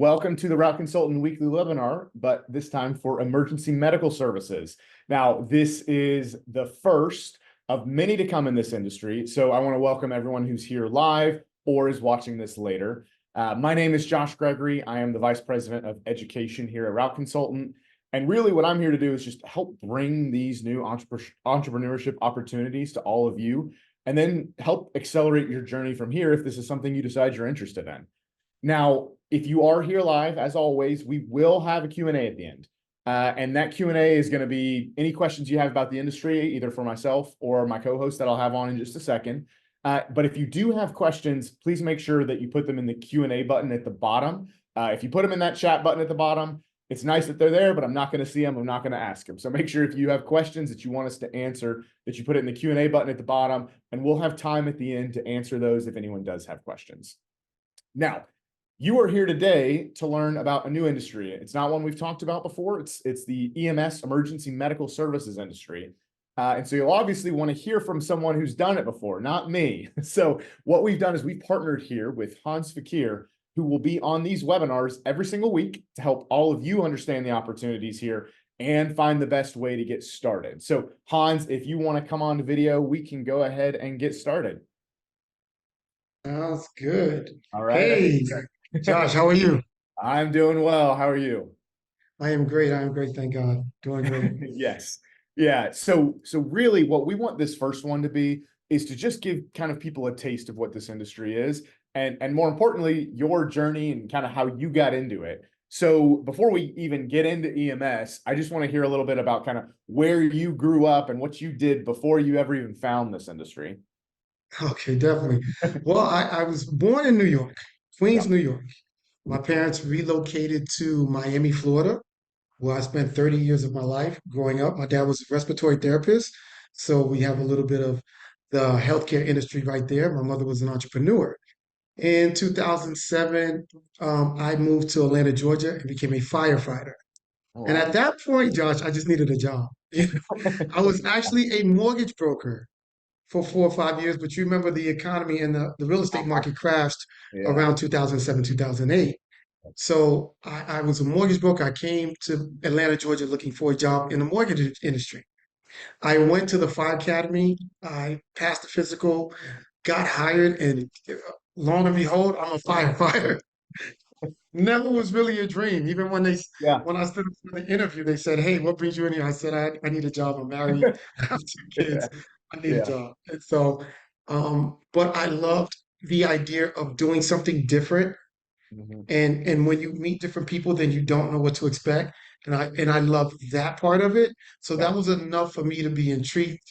Welcome to the Route Consultant Weekly Webinar, but this time for emergency medical services. Now, this is the first of many to come in this industry, so I want to welcome everyone who's here live or is watching this later. My name is Josh Gregory. I am the Vice President of Education here at Route Consultant, and really what I'm here to do is just help bring these new entrepreneurship opportunities to all of you, and then help accelerate your journey from here if this is something you decide you're interested in. Now, if you are here live, as always, we will have a Q&A at the end. And that Q&A is going to be any questions you have about the industry, either for myself or my co-host that I'll have on in just a second. But if you do have questions, please make sure that you put them in the Q&A button at the bottom. If you put them in that chat button at the bottom, it's nice that they're there, but I'm not going to see them. I'm not going to ask them. So make sure if you have questions that you want us to answer, that you put it in the Q&A button at the bottom, and we'll have time at the end to answer those if anyone does have questions. Now, you are here today to learn about a new industry. It's not one we've talked about before. It's the EMS, emergency medical services industry. And so you'll obviously want to hear from someone who's done it before, not me. So what we've done is we've partnered here with Hanz Fequiere, who will be on these webinars every single week to help all of you understand the opportunities here and find the best way to get started. So Hanz, if you want to come on to video, we can go ahead and get started. Sounds good. All right. Hey, Josh, how are you? I'm doing well. How are you? I am great. I am great. Thank God. Doing great. Yes. Yeah. So really what we want this first one to be is to just give kind of people a taste of what this industry is and more importantly, your journey and kind of how you got into it. So before we even get into EMS, I just want to hear a little bit about kind of where you grew up and what you did before you ever even found this industry. Okay, definitely. Well, I was born in New York, Yeah. Queens, New York. My parents relocated to Miami, Florida, where I spent 30 years of my life growing up. My dad was a respiratory therapist, so we have a little bit of the healthcare industry right there. My mother was an entrepreneur. In 2007, I moved to Atlanta, Georgia, and became a firefighter. Oh, And wow. at that point, Josh, I just needed a job. I was actually a mortgage broker for 4 or 5 years, but you remember the economy and the real estate market crashed Yeah. around 2007, 2008. So I was a mortgage broker. I came to Atlanta, Georgia, looking for a job in the mortgage industry. I went to the fire academy. I passed the physical, got hired, and lo and behold, I'm a firefighter. Never was really a dream. Even Yeah. when I stood up for the interview, they said, "Hey, what brings you in here?" I said, "I need a job. I'm married. I have two Yeah. kids. I need a Yeah. job." And so, but I loved the idea of doing something different. Mhm. And when you meet different people, then you don't know what to expect. And I love that part of it. So Yeah. that was enough for me to be intrigued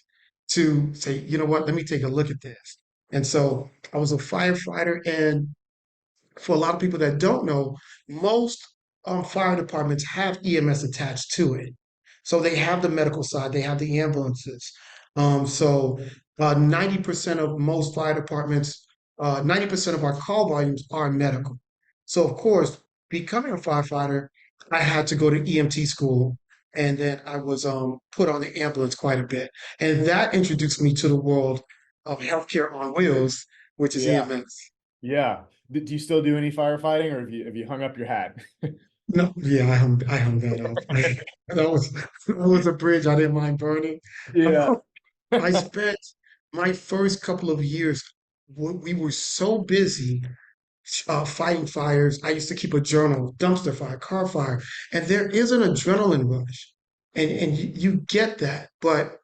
to say, you know what, let me take a look at this. And so I was a firefighter, and for a lot of people that don't know, most fire departments have EMS attached to it. So they have the medical side, they have the ambulances. So 90% of most fire departments, 90% of our call volumes are medical. So of course, becoming a firefighter, I had to go to EMT school, and then I was put on the ambulance quite a bit. And that introduced me to the world of healthcare on wheels, which is Yeah. EMS. Yeah. Do you still do any firefighting or have you hung up your hat? No, yeah, I hung that up. That was a bridge I didn't mind burning. Yeah. I spent my first couple of years. We were so busy fighting fires. I used to keep a journal, dumpster fire, car fire, and there is an adrenaline rush, and you get that, but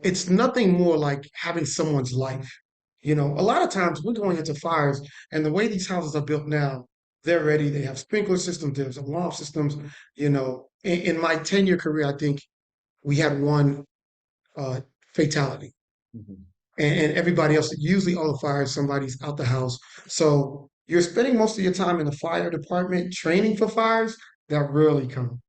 it's nothing more like having someone's life. You know, a lot of times we're going into fires, and the way these houses are built now, they're ready. They have sprinkler systems, there's alarm systems. You know, in my 10-year career, I think we had one uh, fatality, Mhm. and everybody else, usually all the fires, somebody's out the house. So you're spending most of your time in the fire department training for fires that rarely come,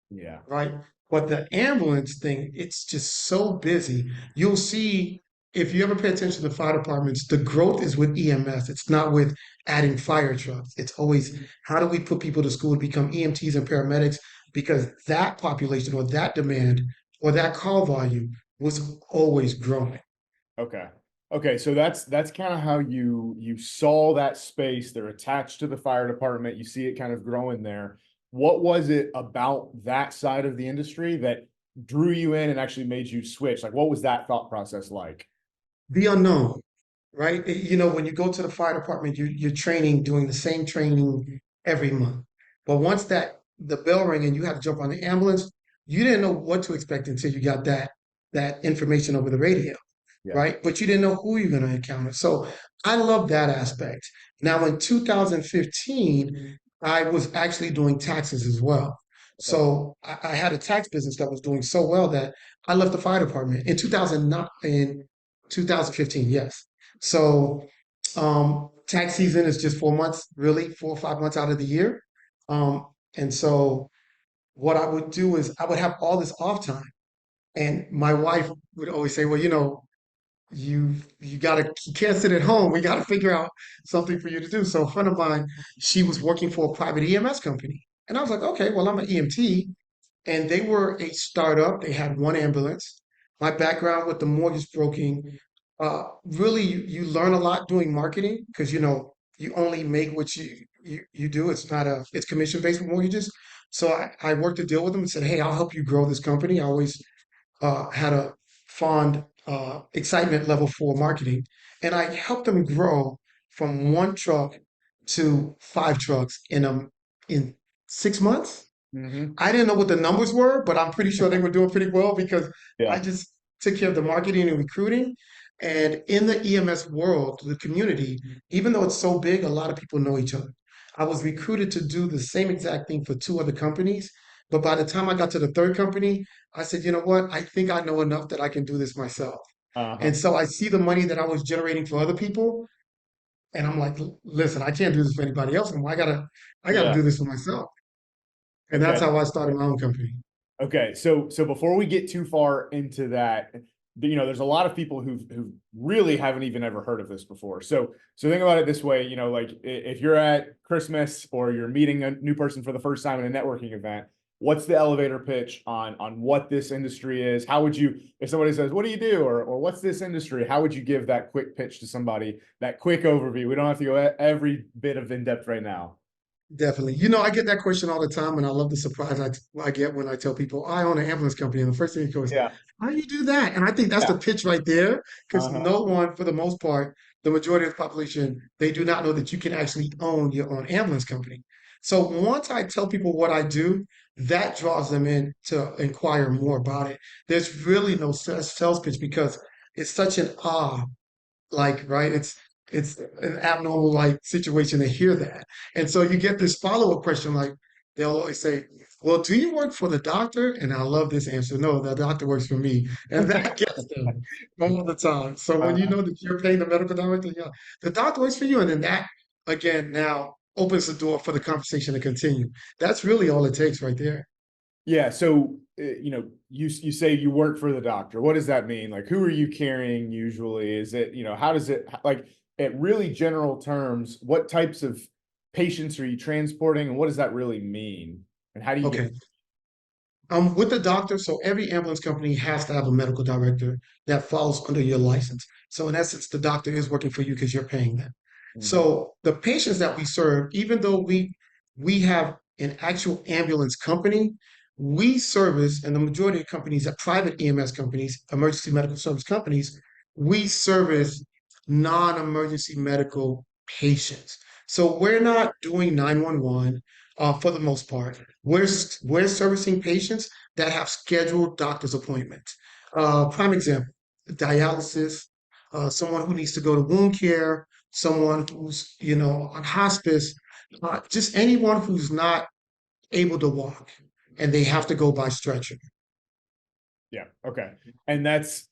Yeah. right? But the ambulance thing, it's just so busy. You'll see if you ever pay attention to fire departments, the growth is with EMS. It's not with adding fire trucks. It's always how do we put people to school to become EMTs and paramedics because that population or that demand or that call volume was always growing. Okay. Okay, so that's kind of how you saw that space. They're attached to the fire department. You see it kind of growing there. What was it about that side of the industry that drew you in and actually made you switch? Like, what was that thought process like? The unknown, right? You know, when you go to the fire department, you're training, doing the same training every month. But once the bell rang and you had to jump on the ambulance, you didn't know what to expect until you got that information over the radio, Yeah. right? But you didn't know who you're going to encounter. So I love that aspect. Now, in 2015, I was actually doing taxes as well. Okay. So I had a tax business that was doing so well that I left the fire department in 2009, in 2015. Yes. So tax season is just 4 months, really, 4 or 5 months out of the year. And so what I would do is I would have all this off time. And my wife would always say, well, you can't sit at home. We gotta figure out something for you to do. So a friend of mine, she was working for a private EMS company. And I was like, okay, well, I'm an EMT. And they were a startup. They had one ambulance. My background with the mortgage broking, really you learn a lot doing marketing because you only make what you do. It's commission based with mortgages. So I worked a deal with them and said, hey, I'll help you grow this company. I always had a fond excitement level for marketing, and I helped them grow from one truck to five trucks in 6 months. Hmm. I didn't know what the numbers were, but I'm pretty sure they were doing pretty well because I Yeah. just took care of the marketing and recruiting. And in the EMS world, the community, even though it's so big, a lot of people know each other. I was recruited to do the same exact thing for two other companies. But by the time I got to the third company, I said, you know what? I think I know enough that I can do this myself. And Uh-huh. so I see the money that I was generating for other people, and I'm like, listen, I can't do this for anybody else. I gotta Yeah. do this for myself. And that's Okay. how I started my own company. Okay, so before we get too far into that, there's a lot of people who really haven't even ever heard of this before. So think about it this way, like if you're at Christmas or you're meeting a new person for the first time in a networking event, what's the elevator pitch on what this industry is? How would you, if somebody says, "What do you do?" or "What's this industry?" How would you give that quick pitch to somebody, that quick overview? We don't have to go every bit of in depth right now. Definitely. I get that question all the time, and I love the surprise I get when I tell people I own an ambulance company. And the first thing goes, Yeah. how do you do that? And I think that's Yeah. the pitch right there, because Uh-huh. no one, for the most part, the majority of the population, they do not know that you can actually own your own ambulance company. So once I tell people what I do, that draws them in to inquire more about it. There's really no sales pitch because it's such an like, right? It's an abnormal like situation to hear that. And so you get this follow-up question like they'll always say, well, do you work for the doctor? And I love this answer. No, the doctor works for me. And that gets them all the time. So when you Uh, know that you're paying the medical director, yeah, the doctor works for you. And then that again now opens the door for the conversation to continue. That's really all it takes right there. Yeah. So, you say you work for the doctor. What does that mean? Like, who are you carrying usually? Is it, how does it, like, at really general terms, what types of patients are you transporting and what does that really mean? And how do you get, Okay. With the doctor, so every ambulance company has to have a medical director that falls under your license. So in essence, the doctor is working for you because you're paying them. Mhm. So the patients that we serve, even though we have an actual ambulance company, we service, and the majority of companies are private EMS companies, emergency medical service companies, we service non-emergency medical patients. So we're not doing 911 for the most part. We're servicing patients that have scheduled doctor's appointments. Prime example, dialysis, someone who needs to go to wound care, someone who's, on hospice, just anyone who's not able to walk and they have to go by stretcher. Yeah. Okay. And is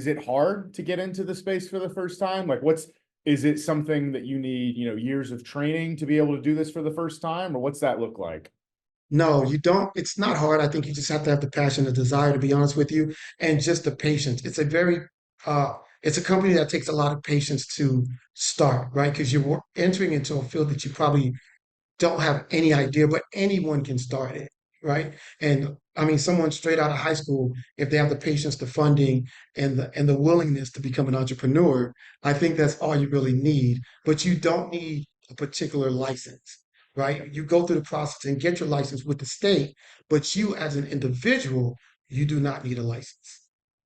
it hard to get into the space for the first time? Like, is it something that you need, years of training to be able to do this for the first time, or what's that look like? No, you don't. It's not hard. I think you just have to have the passion, the desire, to be honest with you, and just the patience. It's a company that takes a lot of patience to start, right? Because you're entering into a field that you probably don't have any idea, but anyone can start it. right? And I mean, someone straight out of high school, if they have the patience, the funding, and the willingness to become an entrepreneur, I think that's all you really need. But you don't need a particular license, right? You go through the process and get your license with the state, but you as an individual, you do not need a license.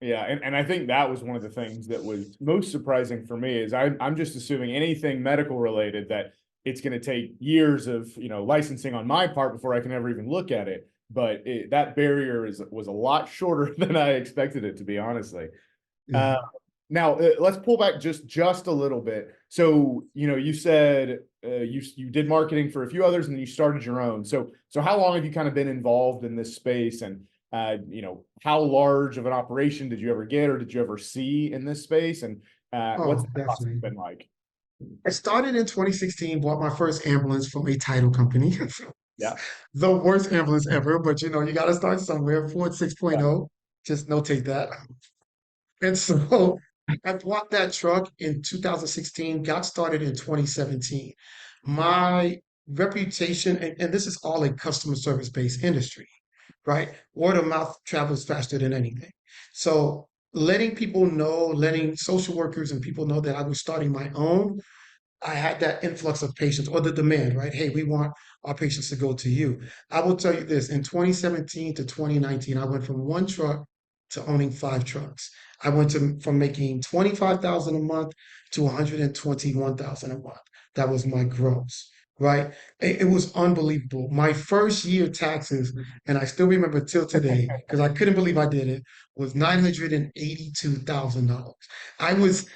Yeah, and I think that was one of the things that was most surprising for me is I'm just assuming anything medical related that it's going to take years of licensing on my part before I can ever even look at it. But that barrier was a lot shorter than I expected it to be, honestly. Yeah. Uh, Now let's pull back just a little bit. So you said you did marketing for a few others and then you started your own. So how long have you kind of been involved in this space and how large of an operation did you ever get or did you ever see in this space? And what's Oh, that process definitely. been like? I started in 2016, bought my first ambulance from a title company. Yeah. The worst ambulance ever, but you got to start somewhere. Ford Yeah. 6.0, just notate that. And so I bought that truck in 2016, got started in 2017. My reputation, and this is all a customer service based industry, right? Word of mouth travels faster than anything. So letting people know, letting social workers and people know that I was starting my own, I had that influx of patients or the demand, right? Hey, we want our patients to go to you. I will tell you this, in 2017 to 2019, I went from one truck to owning five trucks. I went from making 25,000 a month to 121,000 a month. That was my gross, right? It was unbelievable. My first year taxes, and I still remember till today, because I couldn't believe I did it, was $982,000. I was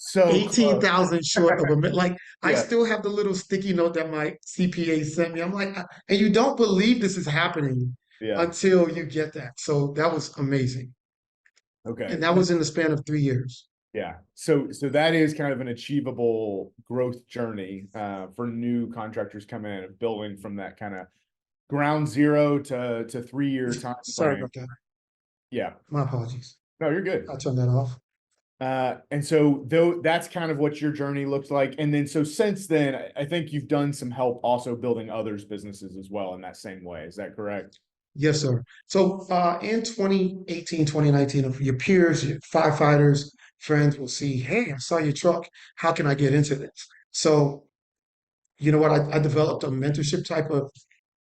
So close. 18,000 short of a million. Like, I Yeah. still have the little sticky note that my CPA sent me. I'm like, and you don't believe this is happening Yeah. until you get that. So that was amazing. Okay. And that was in the span of 3 years. Yeah. So that is kind of an achievable growth journey for new contractors coming in and building from that kind of ground zero to 3 year time Sorry frame. about that. Yeah. My apologies. No, you're good. I'll turn that off. And so though that's kind of what your journey looks like. And then so since then, I think you've done some help also building others' businesses as well in that same way. Is that correct? Yes, sir. So in 2018, 2019, if your peers, your firefighters, friends will see, hey, I saw your truck. How can I get into this? So you know what? I developed a mentorship type of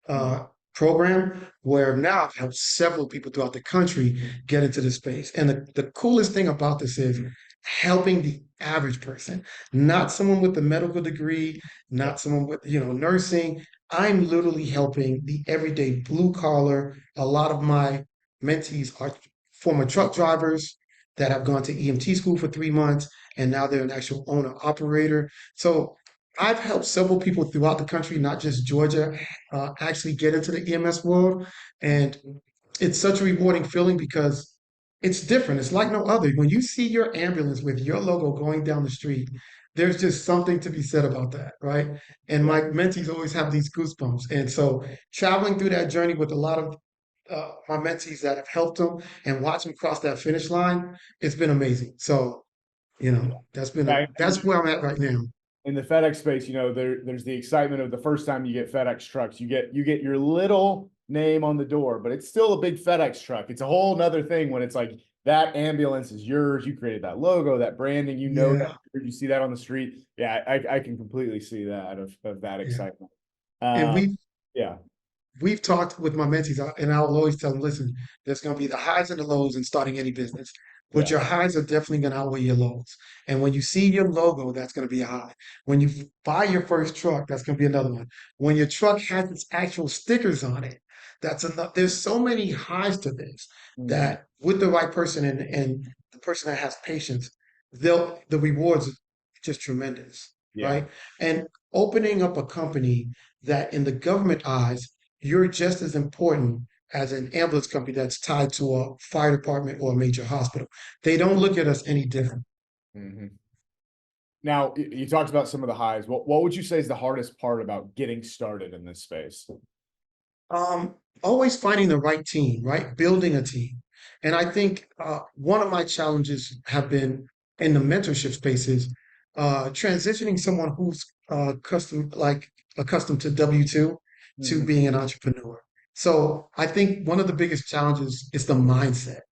Mm. uh, program where now I've helped several people throughout the country get into this space. And the coolest thing about this is helping the average person, not someone with a medical degree, Yeah. not someone with, nursing. I'm literally helping the everyday blue collar. A lot of my mentees are former truck drivers that have gone to EMT school for 3 months and now they're an actual owner operator. So I've helped several people throughout the country, not just Georgia, actually get into the EMS world. And it's such a rewarding feeling because it's different. It's like no other. When you see your ambulance with your logo going down the street, there's just something to be said about that, right? And Yeah. my mentees always have these goosebumps. And so traveling through that journey with a lot of my mentees that have helped them and watch them cross that finish line, it's been amazing. So, Yeah. that's where I'm at right now. In the FedEx space, there's the excitement of the first time you get FedEx trucks. You get your little name on the door, but it's still a big FedEx truck. It's a whole nother thing when it's like that ambulance is yours. You created that logo, that branding, that Yeah. you see that on the street. Yeah, I can completely see that of that Yeah. excitement. And Um, yeah, we've talked with my mentees, and I'll always tell them, listen, there's going to be the highs and the lows in starting any business, but yeah, your highs are definitely going to outweigh your lows. And when you see your logo, that's going to be a high. When you buy your first truck, that's going to be another one. When your truck has its actual stickers on it, that's enough. There's so many highs to this mhm, that with the right person and the person that has patience, the rewards are just tremendous, yeah. right? And opening up a company that in the government eyes you're just as important as an ambulance company that's tied to a fire department or a major hospital. They don't look at us any different. Mhm. Now, you talked about some of the highs. What would you say is the hardest part about getting started in this space? Um, Always finding the right team, right? Building a team. And I think one of my challenges have been in the mentorship spaces, transitioning someone who's accustomed to W-2 to Mhm. being an entrepreneur. So I think one of the biggest challenges is the mindset.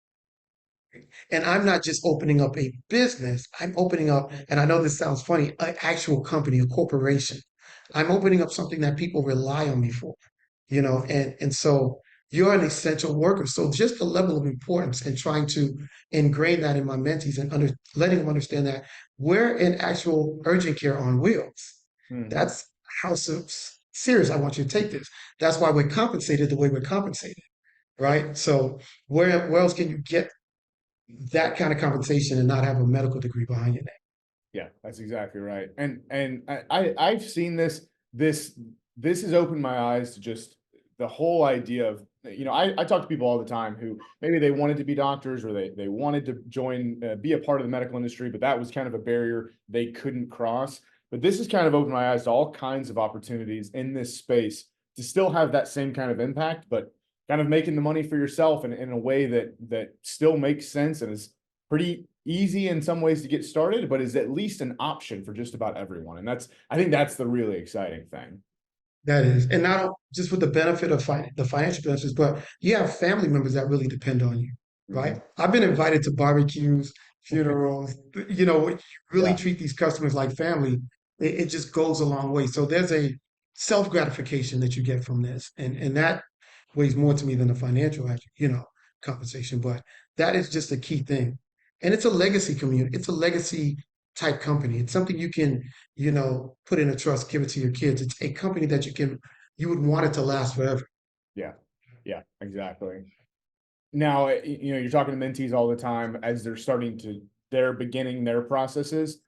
And I'm not just opening up a business, I'm opening up, and I know this sounds funny, an actual company, a corporation. I'm opening up something that people rely on me for, and so you're an essential worker. So just the level of importance and trying to ingrain that in my mentees and letting them understand that we're in actual urgent care on wheels. Mhm. That's how serious I want you to take this. That's why we're compensated the way we're compensated, right? So where else can you get that kind of compensation and not have a medical degree behind your name? Yeah, that's exactly right. And I've seen this this has opened my eyes to just the whole idea of, I talk to people all the time who maybe they wanted to be doctors or they wanted to join be a part of the medical industry, but that was kind of a barrier they couldn't cross. But this has kind of opened my eyes to all kinds of opportunities in this space to still have that same kind of impact, but kind of making the money for yourself in a way that still makes sense and is pretty easy in some ways to get started, but is at least an option for just about everyone. And I think that's the really exciting thing. That is, and not just with the benefit of the financial benefits, but you have family members that really depend on you, Mhm. right? I've been invited to barbecues, funerals, when you really Yeah. treat these customers like family, it just goes a long way. So there's a self gratification that you get from this, and that weighs more to me than the financial, compensation. But that is just a key thing, and it's a legacy community. It's a legacy type company. It's something you can put in a trust, give it to your kids. It's a company that you would want it to last forever. Yeah. Yeah, exactly. Now, you're talking to mentees all the time as they're beginning their processes.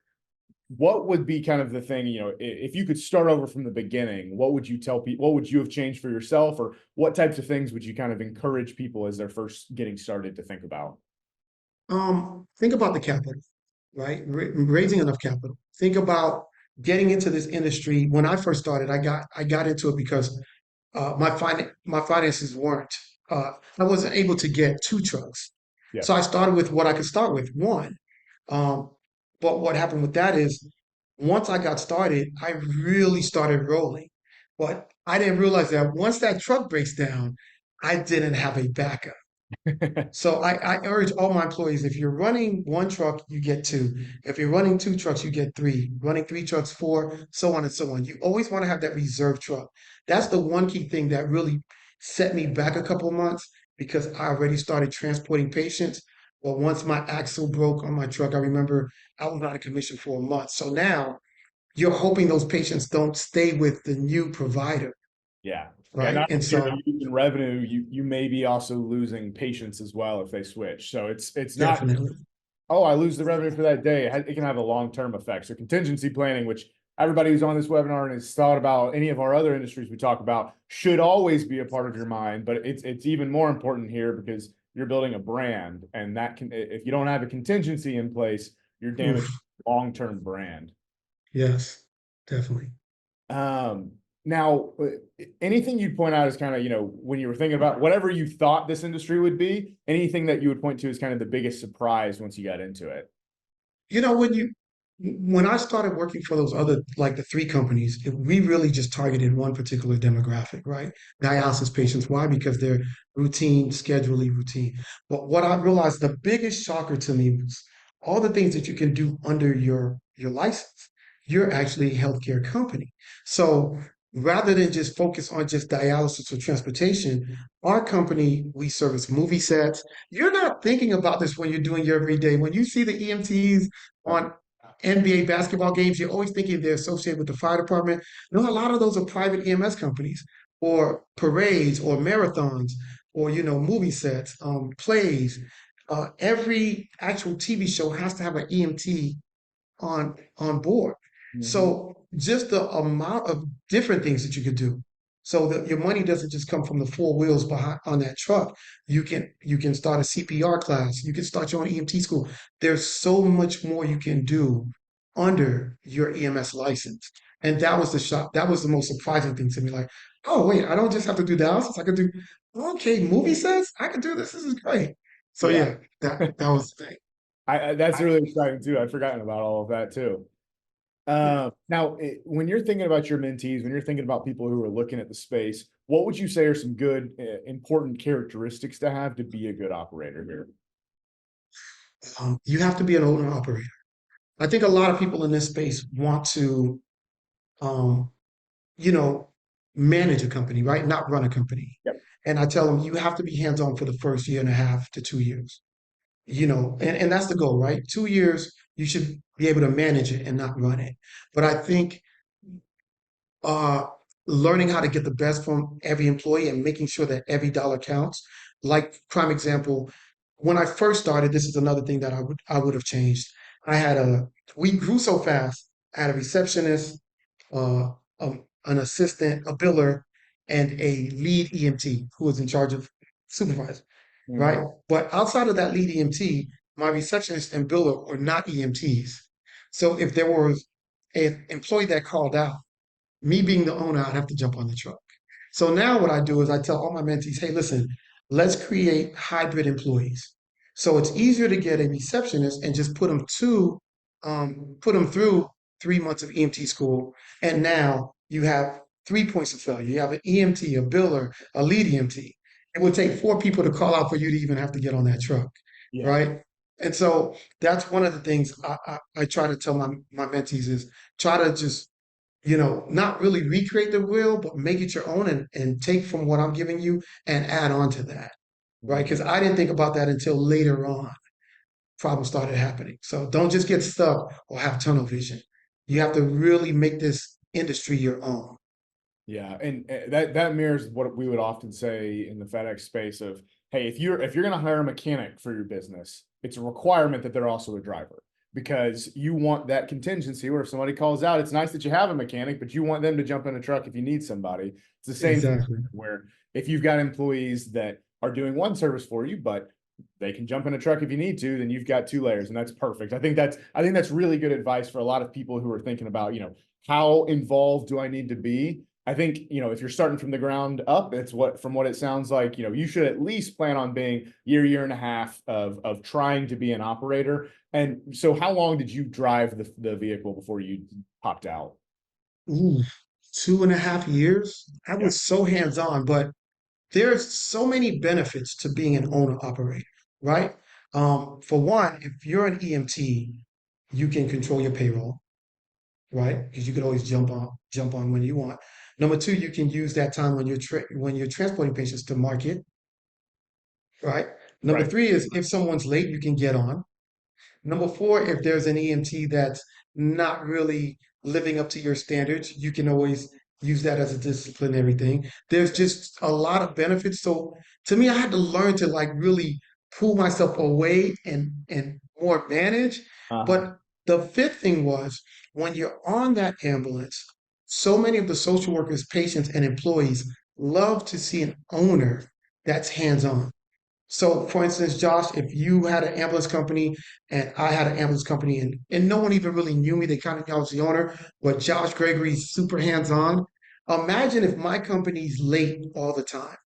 What would be kind of the thing, if you could start over from the beginning, what would you tell people? What would you have changed for yourself? Or what types of things would you kind of encourage people as they're first getting started to think about? Think about the capital, right? Raising enough capital. Think about getting into this industry. When I first started, I got into it because my finances weren't. I wasn't able to get two trucks, Yeah. so I started with what I could start with, one. Um, but what happened with that is, once I got started, I really started rolling. But I didn't realize that once that truck breaks down, I didn't have a backup. So I urge all my employees, if you're running one truck, you get two. If you're running two trucks, you get three. Running three trucks, four, so on and so on. You always want to have that reserve truck. That's the one key thing that really set me back a couple of months because I already started transporting patients. But once my axle broke on my truck, I remember I was out of commission for a month. So now you're hoping those patients don't stay with the new provider, Yeah. Yeah. right? Not And only are so you losing revenue, you may be also losing patients as well if they switch. So it's not, definitely, oh, I lose the revenue for that day. It can have a long-term effect. So contingency planning, which everybody who's on this webinar and has thought about any of our other industries we talk about, should always be a part of your mind. But it's even more important here because you're building a brand, and that can, if you don't have a contingency in place, you're damaging oof, long-term brand. yes, definitely. Now, anything you'd point out is kind of, when you were thinking about whatever you thought this industry would be, anything that you would point to as kind of the biggest surprise once you got into it? You know, when I started working for those other, like the three companies, we really just targeted one particular demographic, right? Dialysis patients. Why? Because they're routine, schedulely routine. But what I realized, the biggest shocker to me was all the things that you can do under your license. You're actually a healthcare company. So rather than just focus on just dialysis or transportation, our company, we service movie sets. You're not thinking about this when you're doing your everyday. When you see the EMTs on NBA basketball games, you're always thinking they're associated with the fire department. No, a lot of those are private EMS companies or parades or marathons or movie sets, plays. Every actual TV show has to have an EMT on board. Mhm. So just the amount of different things that you could do. So that your money doesn't just come from the four wheels behind on that truck. You can start a CPR class. You can start your own EMT school. There's so much more you can do under your EMS license. And that was the shock. That was the most surprising thing to me. Like, oh wait, I don't just have to do dialysis. I could do okay, movie sets. I can do this. This is great. So Yeah, yeah, that was the thing. that's really exciting too. I'd forgotten about all of that too. Yeah. Now, when you're thinking about your mentees, when you're thinking about people who are looking at the space, what would you say are some good, important characteristics to have to be a good operator here? You have to be an owner operator. I think a lot of people in this space want to, um, you know, manage a company, right? Not run a company. Yep. And I tell them you have to be hands-on for the first year and a half to 2 years. And that's the goal, right? 2 years, you should be able to manage it and not run it. But I think uh, learning how to get the best from every employee and making sure that every dollar counts. Like prime example, when I first started, this is another thing that I would have changed. I had a We grew so fast. I had a receptionist, uh, an assistant, a biller, and a lead EMT who was in charge of supervisor, right? Mhm. But outside of that lead EMT, my receptionist and biller were not EMTs. So if there was an employee that called out, me being the owner, I'd have to jump on the truck. So now what I do is I tell all my mentees, hey, listen, let's create hybrid employees. So it's easier to get a receptionist and just put them through 3 months of EMT school, and now you have 3 points of failure. You have an EMT, a biller, a lead EMT. It would take 4 people to call out for you to even have to get on that truck, Yeah. right? And so that's one of the things I try to tell my mentees is try to just not really recreate the wheel, but make it your own and take from what I'm giving you and add on to that, right? Mhm. Because I didn't think about that until later on. Problems started happening. So don't just get stuck or have tunnel vision. You have to really make this industry your own. Yeah, and that mirrors what we would often say in the FedEx space of, hey, if you're going to hire a mechanic for your business, it's a requirement that they're also a driver because you want that contingency where if somebody calls out, it's nice that you have a mechanic, but you want them to jump in a truck if you need somebody. It's the same thing Exactly. where if you've got employees that are doing one service for you, but they can jump in a truck if you need to, then you've got two layers, and that's perfect. I think that's really good advice for a lot of people who are thinking about, how involved do I need to be? I think, if you're starting from the ground up, it's from what it sounds like, you should at least plan on being year and a half of trying to be an operator. And so how long did you drive the vehicle before you popped out? Ooh, 2.5 years. I Yeah. was so hands-on, but there's so many benefits to being an owner operator, right? For one, if you're an EMT, you can control your payroll, right? Because you can always jump on when you want. Number two, you can use that time when you're transporting patients to market, right? Number Right. three is if someone's late, you can get on. Number four, if there's an EMT that's not really living up to your standards, you can always use that as a disciplinary thing. There's just a lot of benefits. So to me, I had to learn to like really pull myself away and more manage. Uh-huh. But the fifth thing was when you're on that ambulance, so many of the social workers, patients, and employees love to see an owner that's hands-on. So, for instance, Josh, if you had an ambulance company and I had an ambulance company and no one even really knew me, they kind of knew I was the owner, but Josh Gregory's super hands-on. Imagine if my company's late all the time.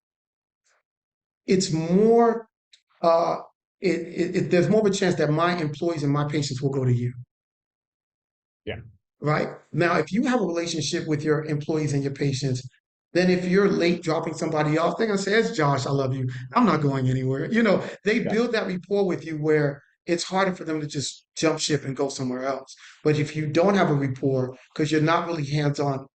It's more, uh, there's more of a chance that my employees and my patients will go to you. Yeah. Right? Now, if you have a relationship with your employees and your patients, then if you're late dropping somebody off, they're gonna say, it's Josh, I love you. I'm not going anywhere. They Yeah. build that rapport with you where it's harder for them to just jump ship and go somewhere else. But if you don't have a rapport because you're not really hands-on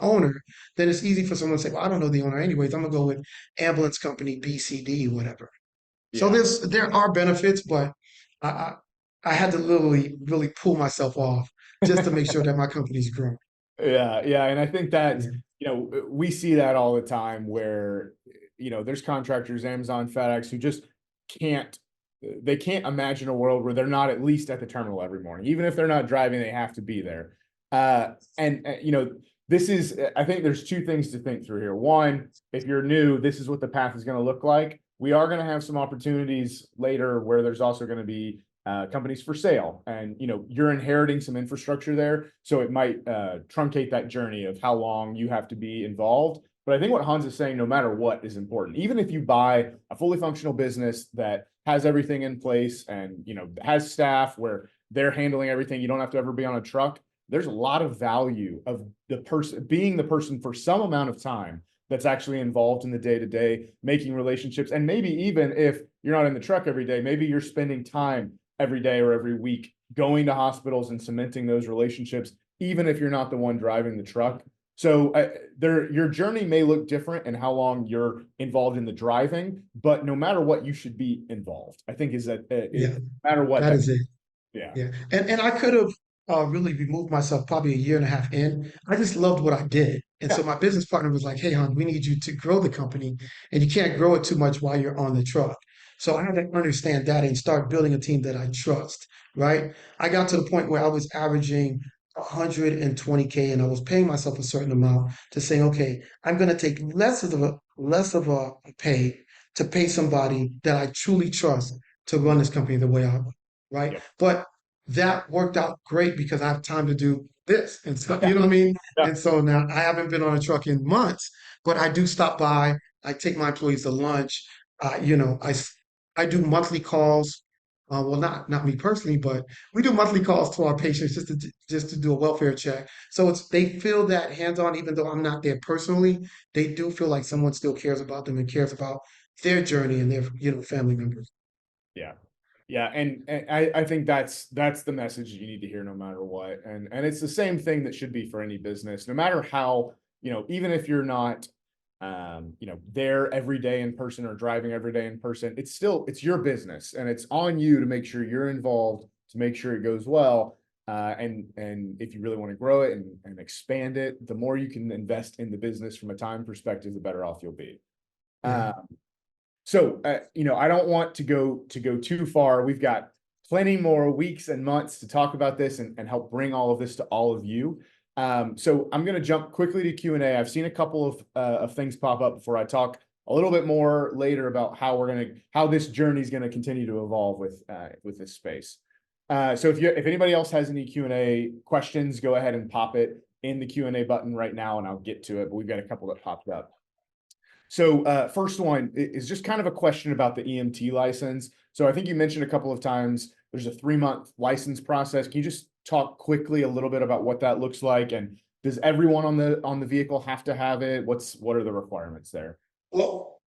owner, then it's easy for someone to say, well, I don't know the owner anyways. I'm gonna go with ambulance company BCD, whatever. So Yeah. there are benefits, but I, I I had to literally really pull myself off just to make sure that my company's growing. Yeah, yeah, and I think that, Yeah. we see that all the time where, there's contractors, Amazon, FedEx, who just can't they can't imagine a world where they're not at least at the terminal every morning. Even if they're not driving, they have to be there. And this is I think there's two things to think through here. One, if you're new, this is what the path is going to look like. We are going to have some opportunities later where there's also going to be companies for sale, and you're inheriting some infrastructure there, so it might truncate that journey of how long you have to be involved. But I think what Hans is saying, no matter what, is important. Even if you buy a fully functional business that has everything in place and has staff where they're handling everything, you don't have to ever be on a truck. There's a lot of value of the person being the person for some amount of time that's actually involved in the day to day, making relationships. And maybe even if you're not in the truck every day, maybe you're spending time every day or every week going to hospitals and cementing those relationships, even if you're not the one driving the truck. So your journey may look different in how long you're involved in the driving, but no matter what, you should be involved. I think is that Yeah, no matter what that that, is it. yeah, Yeah, and I could have really removed myself probably a year and a half in. I just loved what I did, and so yeah, my business partner was like, "Hey, hon, we need you to grow the company, and you can't grow it too much while you're on the truck." So I had to understand that and start building a team that I trust. Right? I got to the point where I was averaging 120K, and I was paying myself a certain amount to say, "Okay, I'm going to take less of a pay to pay somebody that I truly trust to run this company the way I want." Right? yep, But that worked out great because I have time to do this and stuff, yeah, you know what I mean? yeah, And so now I haven't been on a truck in months, but I do stop by. I take my employees to lunch. I do monthly calls. Well, not me personally, but we do monthly calls to our patients just to do a welfare check. So they feel that hands on, even though I'm not there personally, they do feel like someone still cares about them and cares about their journey and their family members. yeah. Yeah, and I think that's the message you need to hear no matter what. And it's the same thing that should be for any business, no matter how, even if you're not there every day in person or driving every day in person, it's your business and it's on you to make sure you're involved, to make sure it goes well. And if you really want to grow it and expand it, the more you can invest in the business from a time perspective, the better off you'll be. Yeah. Uh, so I don't want to go too far. We've got plenty more weeks and months to talk about this and help bring all of this to all of you. So I'm going to jump quickly to Q&A. I've seen a couple of things pop up before I talk a little bit more later about how this journey is going to continue to evolve with this space. So if anybody else has any Q&A questions, go ahead and pop it in the Q&A button right now, and I'll get to it. But we've got a couple that popped up. So first one is just kind of a question about the EMT license. So I think you mentioned a couple of times there's a 3-month license process. Can you just talk quickly a little bit about what that looks like? And does everyone on the vehicle have to have it? What are the requirements there? Well,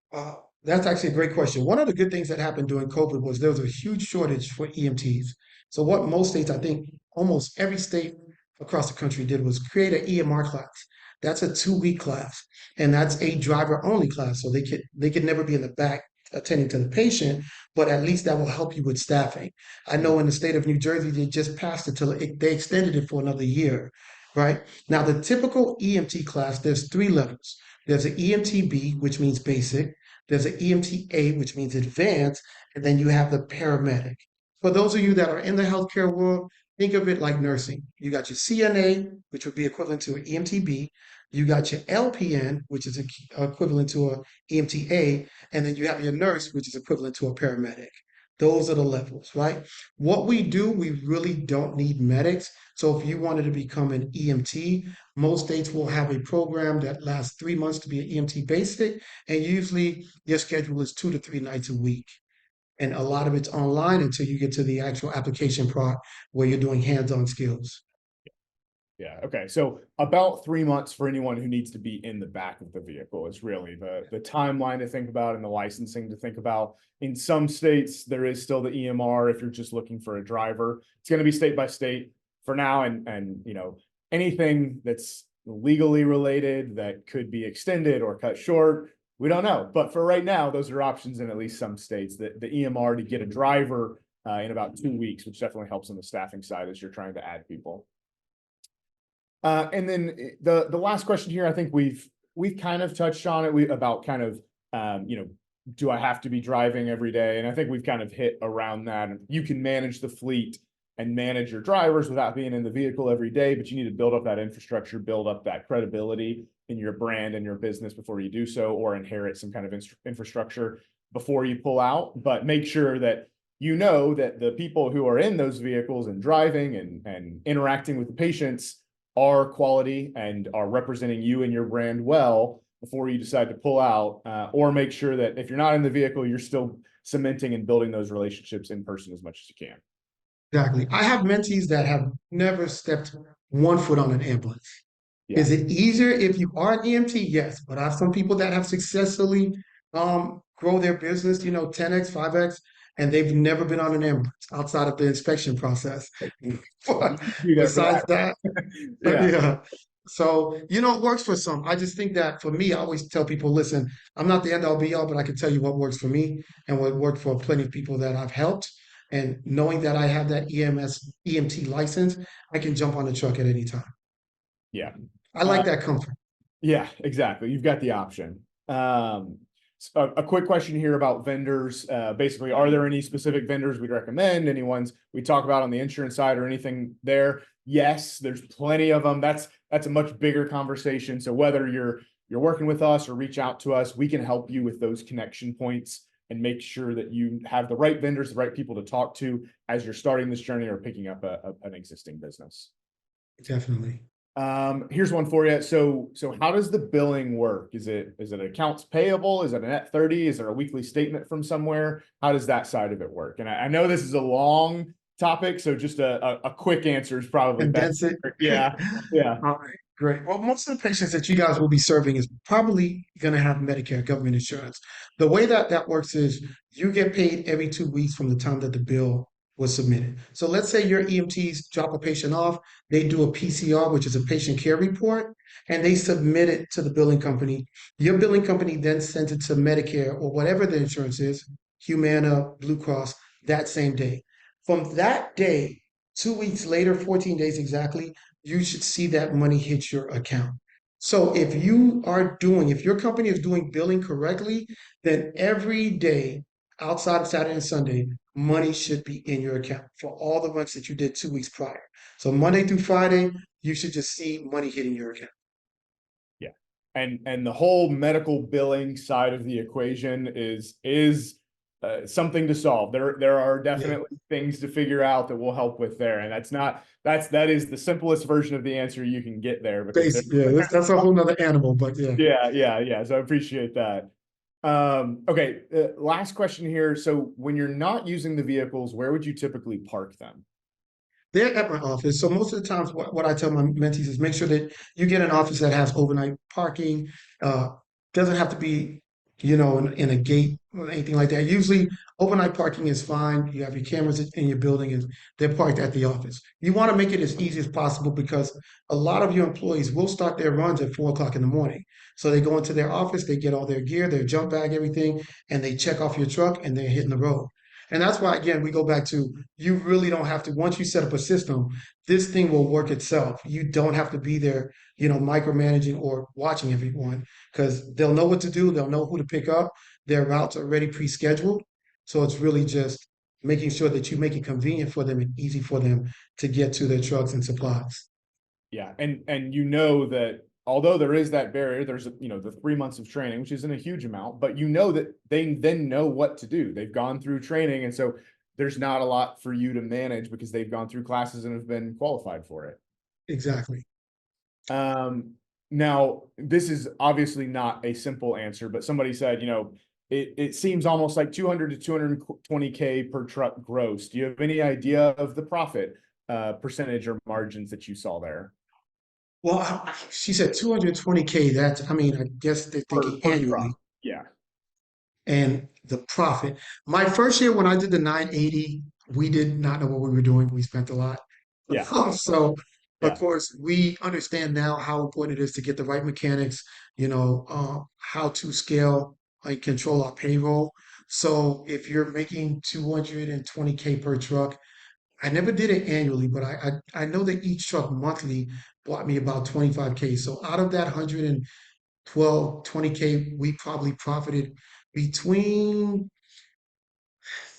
that's actually a great question. One of the good things that happened during COVID was there was a huge shortage for EMTs. So what most states, I think almost every state across the country did was create an EMR class. That's a 2-week class, and that's a driver only class. So they could never be in the back attending to the patient, but at least that will help you with staffing. I know in the state of New Jersey, they just passed it till they extended it for another year, right? Now, the typical EMT class, there's 3 levels. There's an EMTB, which means basic. There's an EMTA, which means advanced. And then you have the paramedic. For those of you that are in the healthcare world, think of it like nursing. You got your CNA, which would be equivalent to an EMTB. You got your LPN, which is equivalent to an EMTA. And then you have your nurse, which is equivalent to a paramedic. Those are the levels, right? What we do, we really don't need medics. So if you wanted to become an EMT, most states will have a program that lasts 3 months to be an EMT basic, and usually your schedule is 2 to 3 nights a week. And a lot of it's online until you get to the actual application part where you're doing hands-on skills. Yeah. Okay. So about 3 months for anyone who needs to be in the back of the vehicle is really the timeline to think about and the licensing to think about. In some states, there is still the EMR if you're just looking for a driver. It's going to be state by state for now, and anything that's legally related that could be extended or cut short, we don't know. But for right now, those are options in at least some states. The EMR to get a driver in about 2 weeks, which definitely helps on the staffing side as you're trying to add people. And then the last question here, I think we've kind of touched on it about kind of do I have to be driving every day? And I think we've kind of hit around that. You can manage the fleet and manage your drivers without being in the vehicle every day, but you need to build up that infrastructure, build up that credibility in your brand and your business before you do so, or inherit some kind of infrastructure before you pull out. But make sure that you know that the people who are in those vehicles and driving and interacting with the patients are quality and are representing you and your brand well before you decide to pull out, or make sure that if you're not in the vehicle, you're still cementing and building those relationships in person as much as you can. Exactly. I have mentees that have never stepped 1 foot on an ambulance. Yeah. Is it easier if you are an EMT? Yes, but I have some people that have successfully grow their business, 10x, 5x, and they've never been on an ambulance outside of the inspection process. But Be there for besides that. that, Yeah. yeah. So, it works for some. I just think that for me, I always tell people, listen, I'm not the end all be all, but I can tell you what works for me and what worked for plenty of people that I've helped. And knowing that I have that EMT license, I can jump on the truck at any time. Yeah. I Uh, like that comfort. yeah, exactly. You've got the option. A quick question here about vendors. Basically, are there any specific vendors we'd recommend? Any ones we talk about on the insurance side or anything there? Yes, there's plenty of them. That's a much bigger conversation. So whether you're working with us or reach out to us, we can help you with those connection points and make sure that you have the right vendors, the right people to talk to as you're starting this journey or picking up an existing business. Definitely. Here's one for you. So how does the billing work? Is it accounts payable? Is it a net 30? Is there a weekly statement from somewhere? How does that side of it work? And I know this is a long topic, so just a quick answer is probably best. Condense it. Yeah, yeah, All right, great. Well, most of the patients that you guys will be serving is probably going to have Medicare government insurance. The way that that works is you get paid every 2 weeks from the time that the bill was submitted. So let's say your EMTs drop a patient off, they do a PCR, which is a patient care report, and they submit it to the billing company. Your billing company then sends it to Medicare or whatever the insurance is, Humana, Blue Cross, that same day. From that day, 2 weeks later, 14 days exactly, you should see that money hit your account. So if your company is doing billing correctly, then every day outside of Saturday and Sunday, money should be in your account for all the months that you did 2 weeks prior. So Monday through Friday, you should just see money hitting your account. yeah. And the whole medical billing side of the equation is something to solve. There are Yeah, definitely things to figure out that will help with there, and that is the simplest version of the answer you can get there because there. basically, yeah, that's a whole nother animal, but yeah. Yeah, yeah, yeah. So I appreciate that. Okay, last question here. So when you're not using the vehicles, where would you typically park them? They're at my office. So most of the times, what I tell my mentees is make sure that you get an office that has overnight parking. Uh, doesn't have to be, in a gate or anything like that. Usually, overnight parking is fine. You have your cameras in your building, and they're parked at the office. You want to make it as easy as possible because a lot of your employees will start their runs at 4 o'clock in the morning. So they go into their office, they get all their gear, their jump bag, everything, and they check off your truck, and they're hitting the road. And that's why, again, we go back to you really don't have to, once you set up a system, this thing will work itself. You don't have to be there, micromanaging or watching everyone because they'll know what to do. They'll know who to pick up. Their routes are already pre-scheduled. So it's really just making sure that you make it convenient for them and easy for them to get to their trucks and supplies. Yeah, and you know that although there is that barrier, there's the 3 months of training, which isn't a huge amount, but you know that they then know what to do. They've gone through training, and so there's not a lot for you to manage because they've gone through classes and have been qualified for it. Exactly. Now this is obviously not a simple answer, but somebody said, it seems almost like 200 to 220K per truck gross. Do you have any idea of the profit percentage or margins that you saw there? Well, she said 220K. I guess they're thinking Per truck. annually. Yeah. And the profit. My first year when I did the 980, we did not know what we were doing. We spent a lot. Yeah. So, of Yeah. course, we understand now how important it is to get the right mechanics, how to scale and control our payroll. So, if you're making 220K per truck, I never did it annually, but I know that each truck monthly bought me about 25K. So, out of that 112, 20K, we probably profited between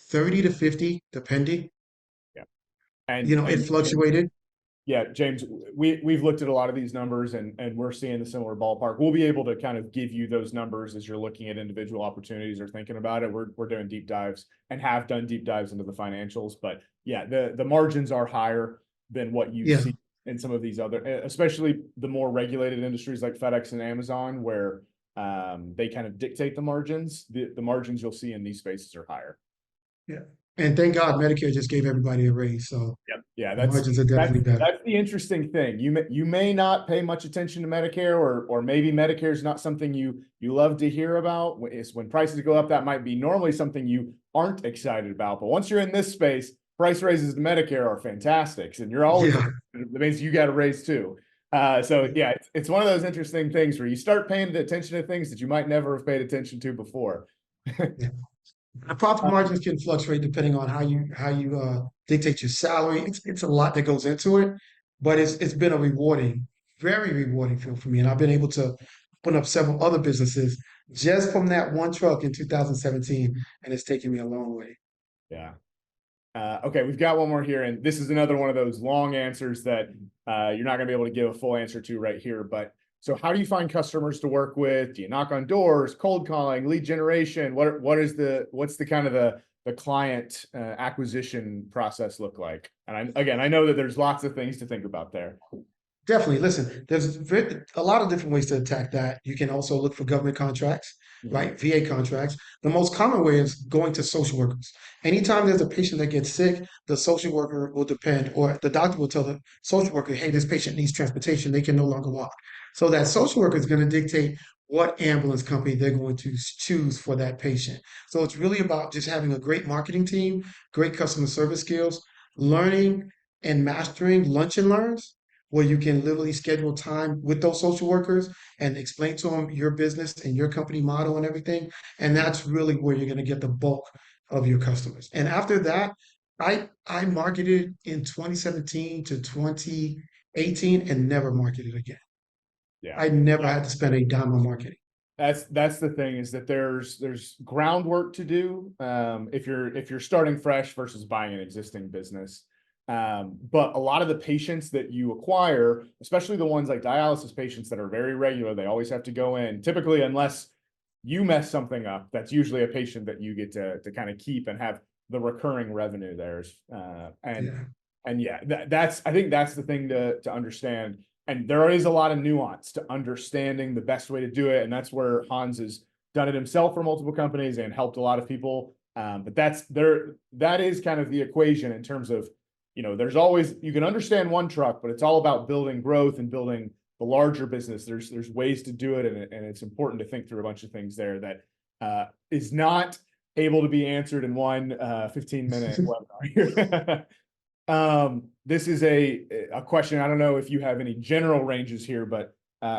30 to 50, depending. Yeah. It And fluctuated. yeah, James, we've looked at a lot of these numbers and we're seeing the similar ballpark. We'll be able to kind of give you those numbers as you're looking at individual opportunities or thinking about it. We're doing deep dives and have done deep dives into the financials, but yeah, the margins are higher than what you Yeah, see in some of these other, especially the more regulated industries like FedEx and Amazon, where they kind of dictate the margins. The margins you'll see in these spaces are higher. yeah. And thank God Medicare just gave everybody a raise. So Yep. Yeah, the margins are definitely better. that's the interesting thing. You may not pay much attention to Medicare, or maybe Medicare is not something you love to hear about. It's when prices go up, that might be normally something you aren't excited about. But once you're in this space, price raises to Medicare are fantastic, and you're always Yeah. that means you got to raise too. So yeah, it's one of those interesting things where you start paying attention to things that you might never have paid attention to before. Yeah. The profit margins can fluctuate depending on how you dictate your salary. It's a lot that goes into it, but it's been a rewarding, very rewarding field for me. And I've been able to open up several other businesses just from that one truck in 2017, and it's taken me a long way. Yeah. Okay, we've got one more here, and this is another one of those long answers that you're not going to be able to give a full answer to right here. But so, how do you find customers to work with? Do you knock on doors, cold calling, lead generation? What's the kind of the client acquisition process look like? And I know that there's lots of things to think about there. Definitely. Listen, there's a lot of different ways to attack that. You can also look for government contracts, Mhm. right? VA contracts. The most common way is going to social workers. Anytime there's a patient that gets sick, the social worker will depend, or the doctor will tell the social worker, hey, this patient needs transportation. They can no longer walk. So that social worker is going to dictate what ambulance company they're going to choose for that patient. So it's really about just having a great marketing team, great customer service skills, learning and mastering lunch and learns where you can literally schedule time with those social workers and explain to them your business and your company model and everything. And that's really where you're going to get the bulk of your customers. And after that, I marketed in 2017 to 2018 and never marketed again. Yeah. I never had to spend a dime on marketing. That's the thing, is that there's groundwork to do if you're starting fresh versus buying an existing business. But a lot of the patients that you acquire, especially the ones like dialysis patients that are very regular, they always have to go in. Typically, unless you mess something up, that's usually a patient that you get to kind of keep and have the recurring revenue there. Yeah, And yeah, that's I think that's the thing to understand. And there is a lot of nuance to understanding the best way to do it, and that's where Hans has done it himself for multiple companies and helped a lot of people. But that is kind of the equation in terms of, there's always, you can understand one truck, but it's all about building growth and building the larger business. There's ways to do it, and it's important to think through a bunch of things there that is not able to be answered in one 15-minute webinar here. This is a question. I don't know if you have any general ranges here, but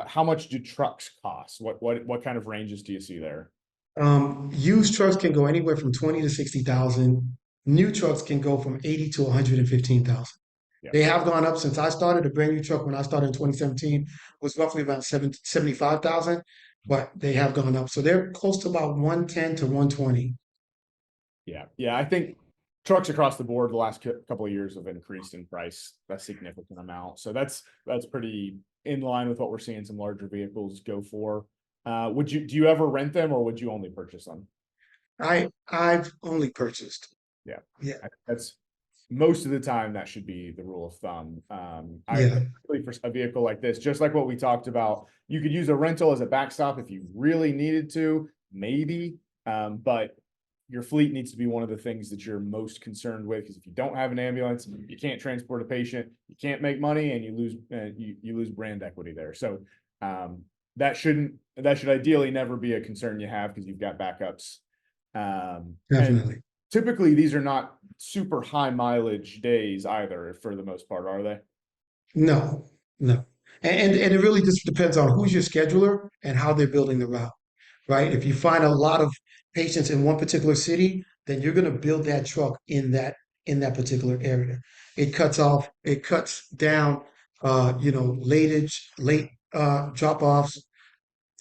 how much do trucks cost? What kind of ranges do you see there? used trucks can go anywhere from 20 to 60,000. New trucks can go from 80 to 115,000. Yeah. They have gone up since I started. A brand new truck when I started in 2017 was roughly about 75,000, but they have gone up. So they're close to about 110 to 120. Yeah. I think trucks across the board the last couple of years have increased in price a significant amount. So that's pretty in line with what we're seeing some larger vehicles go for. Do you ever rent them, or would you only purchase them? I've only purchased. Yeah, Yeah. that's most of the time that should be the rule of thumb. Yeah. Particularly for a vehicle like this, just like what we talked about, you could use a rental as a backstop if you really needed to, maybe. But your fleet needs to be one of the things that you're most concerned with, because if you don't have an ambulance, you can't transport a patient, you can't make money, and you lose brand equity there. So that should ideally never be a concern you have, because you've got backups. And Definitely. typically these are not super high mileage days either, for the most part, are they? No, no. And it really just depends on who's your scheduler and how they're building the route, right? If you find a lot of patients in one particular city, then you're going to build that truck in that particular area. It cuts down, late drop-offs,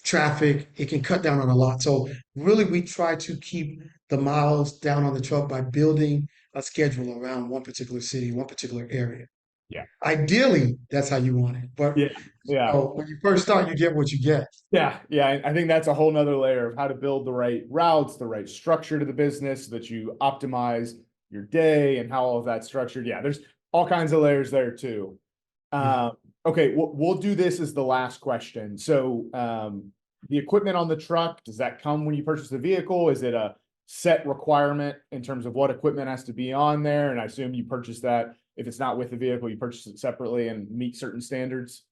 traffic. It can cut down on a lot. So really, we try to keep the miles down on the truck by building a schedule around one particular city, one particular area. Yeah. Ideally, that's how you want it. But Yeah. Yeah. when you first start, you get what you get. Yeah. I think that's a whole nother layer of how to build the right routes, the right structure to the business, so that you optimize your day and how all of that's structured. Yeah, there's all kinds of layers there too. Yeah. Okay, we'll do this as the last question. So, the equipment on the truck, does that come when you purchase the vehicle? Is it a set requirement in terms of what equipment has to be on there. And I assume you purchase that. If it's not with the vehicle, you purchase it separately and meet certain standards.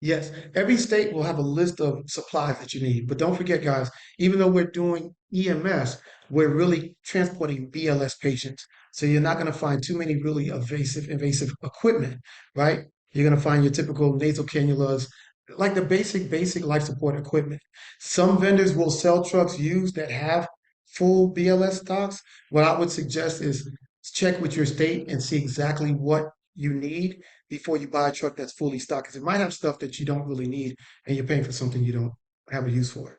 Yes, every state will have a list of supplies that you need. But don't forget, guys, even though we're doing EMS, we're really transporting BLS patients. So you're not going to find too many really invasive equipment, right? You're going to find your typical nasal cannulas, like the basic life support equipment. Some vendors will sell trucks used that have full BLS stocks. What I would suggest is check with your state and see exactly what you need before you buy a truck that's fully stocked, because it might have stuff that you don't really need and you're paying for something you don't have a use for.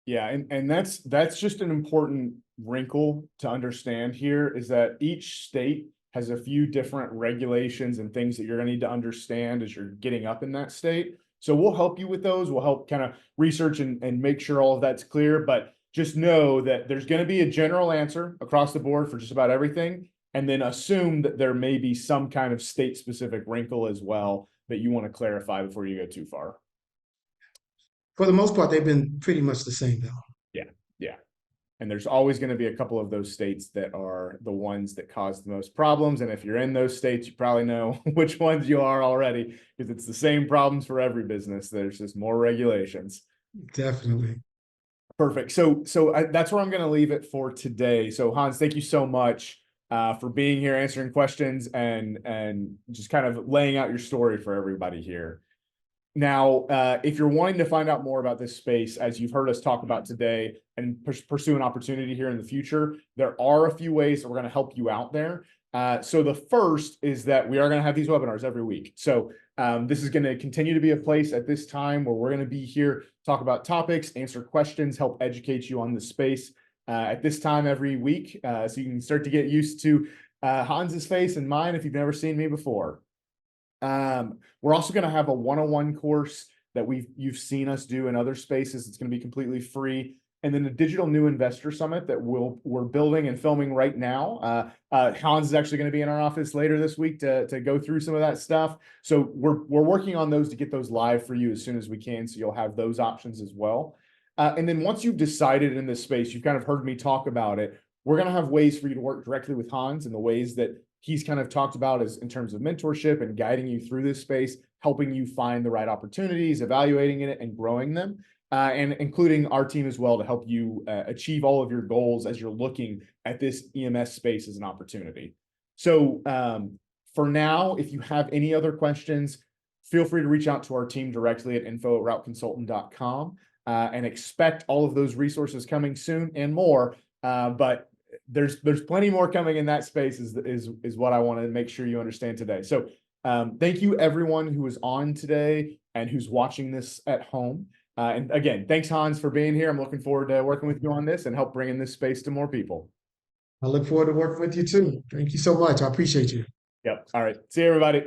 Yeah, and that's just an important wrinkle to understand here is that each state has a few different regulations and things that you're gonna need to understand as you're getting up in that state. So we'll help you with those. We'll help kind of research and make sure all of that's clear, but just know that there's gonna be a general answer across the board for just about everything. And then assume that there may be some kind of state specific wrinkle as well that you want to clarify before you go too far. For the most part, they've been pretty much the same though. Yeah, yeah. And there's always going to be a couple of those states that are the ones that cause the most problems. And if you're in those states, you probably know which ones you are already, because it's the same problems for every business. There's just more regulations. Definitely. Perfect. That's where I'm going to leave it for today. So Hans, thank you so much for being here, answering questions, and just kind of laying out your story for everybody here. Now, if you're wanting to find out more about this space, as you've heard us talk about today, and pursue an opportunity here in the future, there are a few ways that we're going to help you out there. So the first is that we are going to have these webinars every week. So this is going to continue to be a place at this time where we're going to be here, talk about topics, answer questions, help educate you on the space at this time every week. So you can start to get used to Hans's face and mine if you've never seen me before. We're also going to have a one-on-one course that you've seen us do in other spaces. It's going to be completely free. And then a digital new investor summit that we're building and filming right now. Hans is actually going to be in our office later this week to go through some of that stuff. So we're working on those to get those live for you as soon as we can. So you'll have those options as well. And then once you've decided in this space, you've kind of heard me talk about it. We're going to have ways for you to work directly with Hans in the ways that he's kind of talked about as in terms of mentorship and guiding you through this space, helping you find the right opportunities, evaluating it and growing them. And including our team as well to help you achieve all of your goals as you're looking at this EMS space as an opportunity. So for now, if you have any other questions, feel free to reach out to our team directly at info@routeconsultant.com and expect all of those resources coming soon and more. But there's plenty more coming in that space is what I want to make sure you understand today. So thank you everyone who is on today and who's watching this at home. And again, thanks Hans for being here. I'm looking forward to working with you on this and help bringing this space to more people. I look forward to working with you too. Thank you so much. I appreciate you. Yep. All right. See you everybody.